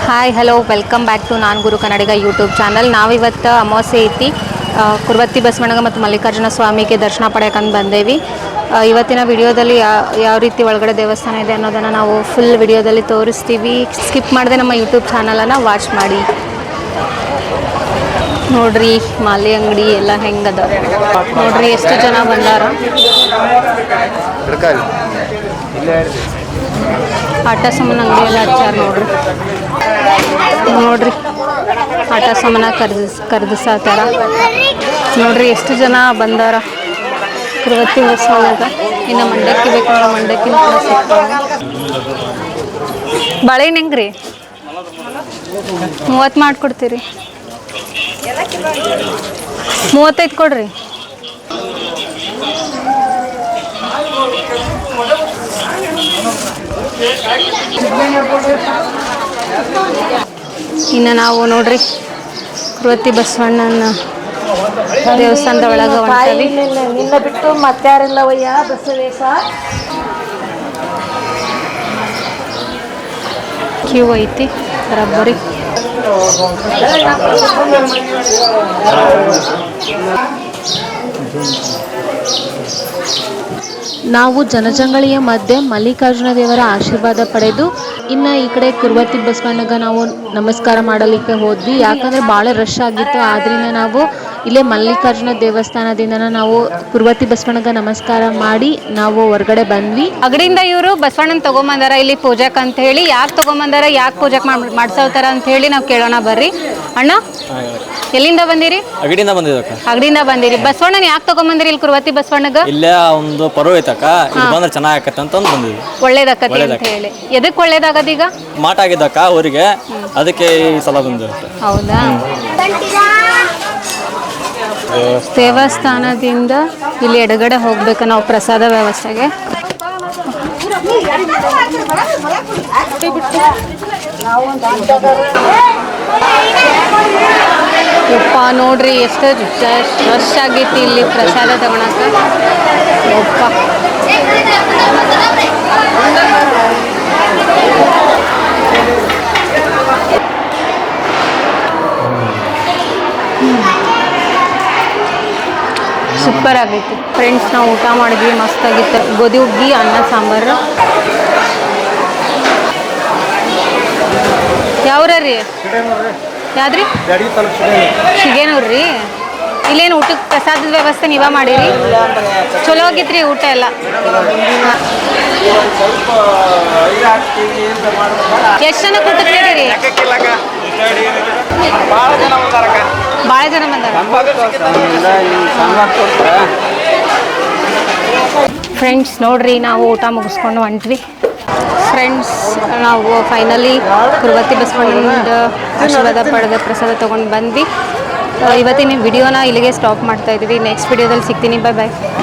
Hi hello welcome back to ನಾನು ಗುರು ಕನ್ನಡಿಗ YouTube channel. ನಾವಿವತ್ತು ಅಮಾವಾಸ್ಯೆ ಐತಿ ಕುರುವತ್ತಿ ಬಸವಣ್ಣಗೆ ಮತ್ತು ಮಲ್ಲಿಕಾರ್ಜುನ ಸ್ವಾಮಿಗೆ ದರ್ಶನ ಪಡೆಯಕಂತ ಬಂದೇವಿ. ಇವತ್ತಿನ ವಿಡಿಯೋದಲ್ಲಿ ಯಾವ ರೀತಿ ಒಳಗಡೆ ದೇವಸ್ಥಾನ ಇದೆ ಅನ್ನೋದನ್ನು ನಾವು ಫುಲ್ ವಿಡಿಯೋದಲ್ಲಿ ತೋರಿಸ್ತೀವಿ. ಸ್ಕಿಪ್ ಮಾಡದೆ ನಮ್ಮ ಯೂಟ್ಯೂಬ್ ಚಾನಲನ್ನು ವಾಚ್ ಮಾಡಿ. ನೋಡ್ರಿ ಮಾಲೆ ಅಂಗಡಿ ಎಲ್ಲ ಹೆಂಗದ ನೋಡ್ರಿ, ಎಷ್ಟು ಜನ ಬಂದಾರ. ಆಟ ಸಾಮಾನು ಅಂಗಡಿ ಎಲ್ಲ ಹಚ್ಚಾರ ನೋಡ್ರಿ ಆಟ ಸಾಮಾನ ಖರೀದಿಸಾತಾರ ನೋಡ್ರಿ, ಎಷ್ಟು ಜನ ಬಂದಾರ ಕುರುವತ್ತಿ ಬಸವಣ್ಣಗ. ಇನ್ನು ಮಂಡಕ್ಕಿ ಬೇಕಂದ್ರೆ ಮಂಡಕ್ಕಿನ ಕೂಡ ಸಿಗ್ತಾವ. ಬಾಳೆಹಣ್ಣು ಹೆಂಗ್ರಿ? 30 ಮಾಡಿಕೊಡ್ತೀರಿ? 35 ಕೊಡ್ರಿ. ಇನ್ನು ನಾವು ನೋಡ್ರಿ ಕುರುವತ್ತಿ ಬಸವಣ್ಣನ ದೇವಸ್ಥಾನದ ಒಳಗೆ ಹೊಂಟವಿ. ನಿನ್ನ ಬಿಟ್ಟು ಮತ್ತಾರಿಲ್ಲವಯ್ಯ ಬಸವೇಶ. ಕ್ಯೂ ಐತಿ ಬರಬ್ಬರಿ. ನಾವು ಜನಜಂಗಳಿಯ ಮಧ್ಯೆ ಮಲ್ಲಿಕಾರ್ಜುನ ದೇವರ ಆಶೀರ್ವಾದ ಪಡೆದು ಇನ್ನು ಈ ಕಡೆ ಕುರುವತ್ತಿ ಬಸವಣ್ಣಗ ನಾವು ನಮಸ್ಕಾರ ಮಾಡಲಿಕ್ಕೆ ಹೋದ್ವಿ. ಯಾಕಂದ್ರೆ ಭಾಳ ರಶ್ ಆಗಿತ್ತು. ಆದ್ರಿಂದ ನಾವು ಇಲ್ಲೇ ಮಲ್ಲಿಕಾರ್ಜುನ ದೇವಸ್ಥಾನದಿಂದ ನಾವು ಕುರುವತ್ತಿ ಬಸವಣ್ಣಗ ನಮಸ್ಕಾರ ಮಾಡಿ ನಾವು ಹೊರಗಡೆ ಬಂದ್ವಿ. ಅಗಡಿಂದ ಇವರು ಬಸವಣ್ಣನ ತಗೊಂಬಂದಾರ ಇಲ್ಲಿ ಪೂಜಾಕ್ ಅಂತ ಹೇಳಿ. ಯಾಕೆ ತಗೊಂಬಂದಾರ, ಯಾಕೆ ಪೂಜಾಕ್ ಮಾಡ್ಸೋತಾರ ಅಂತ ಹೇಳಿ ನಾವು ಕೇಳೋಣ ಬರ್ರಿ. ಅಣ್ಣ, ಎಲ್ಲಿಂದ ಬಂದಿರಿ? ಅಗಡಿಂದ ಬಂದಿದ್ದಕ್ಕ. ಅಗಡಿಂದ ಬಂದಿರಿ. ಬಸವಣ್ಣನ ಯಾಕೆ ತಗೊಂಬಂದಿರಿ ಇಲ್ಲಿ ಕುರುವತ್ತಿ ಬಸವಣ್ಣಗ? ಇಲ್ಲೇ ಒಂದು ಪರ್ವ ಐತಕ್ಕ, ಇಲ್ಲಿ ಬಂದ್ರೆ ಚೆನ್ನಾಗತ್ತ ಅಂತ ಬಂದಿದ್ವಿ. ಒಳ್ಳೇದಕ್ಕತಿ ಅಂತ ಹೇಳಿ. ಎದಕ್ಕೆ ಒಳ್ಳೇದಾಗದ? ಈಗ ಮಾಟ ಆಗಿದ್ದಕ್ಕ ಅವರಿಗೆ, ಅದಕ್ಕೆ ಈ ಸಲ ಬಂದ. ಹೌದಾ? ದೇವಸ್ಥಾನದಿಂದ ಇಲ್ಲಿ ಎಡಗಡೆ ಹೋಗ್ಬೇಕು ನಾವು ಪ್ರಸಾದ ವ್ಯವಸ್ಥೆಗೆ. ಯಪ್ಪ ನೋಡ್ರಿ, ಎಷ್ಟು ರಶ್ ಆಗೈತಿ ಇಲ್ಲಿ ಪ್ರಸಾದ ತಗೊಳಕ. ಯಪ್ಪ ಸೂಪರ್ ಆಗೈತಿ ಫ್ರೆಂಡ್ಸ್. ನಾವು ಊಟ ಮಾಡಿದ್ವಿ, ಮಸ್ತಾಗಿತ್ತು. ಗೋಧಿ ಹುಗ್ಗಿ, ಅನ್ನ, ಸಾಂಬಾರು. ಯಾವ್ರಿ? ಯಾವ್ದ್ರಿ? ಶಿಗೇನೂರ್ರಿ. ಇಲ್ಲೇನು ಊಟಕ್ಕೆ ಪ್ರಸಾದದ ವ್ಯವಸ್ಥೆ ನೀವ ಮಾಡಿರಿ? ಚಲೋ ಆಗಿತ್ರಿ ಊಟ ಎಲ್ಲ. ಎಷ್ಟು ಜನ ಕೂತಿದ್ದೀರಿ? ಭಾಳ ಜನ ಬಂದಾರ ಫ್ರೆಂಡ್ಸ್. ನೋಡ್ರಿ, ನಾವು ಊಟ ಮುಗಿಸ್ಕೊಂಡು ಹೊಂಟ್ವಿ ಫ್ರೆಂಡ್ಸ್. ನಾವು ಫೈನಲಿ ಕುರುವತ್ತಿ ಬಸವಣ್ಣನ ಆಶೀರ್ವಾದ ಪಡೆದ ಪ್ರಸಾದ ತೊಗೊಂಡು ಬಂದ್ವಿ. ಇವತ್ತಿನ ವಿಡಿಯೋನ ಇಲ್ಲಿಗೆ ಸ್ಟಾಪ್ ಮಾಡ್ತಾ ಇದ್ದೀವಿ. ನೆಕ್ಸ್ಟ್ ವಿಡಿಯೋದಲ್ಲಿ ಸಿಗ್ತೀನಿ. ಬಾಯ್ ಬಾಯ್.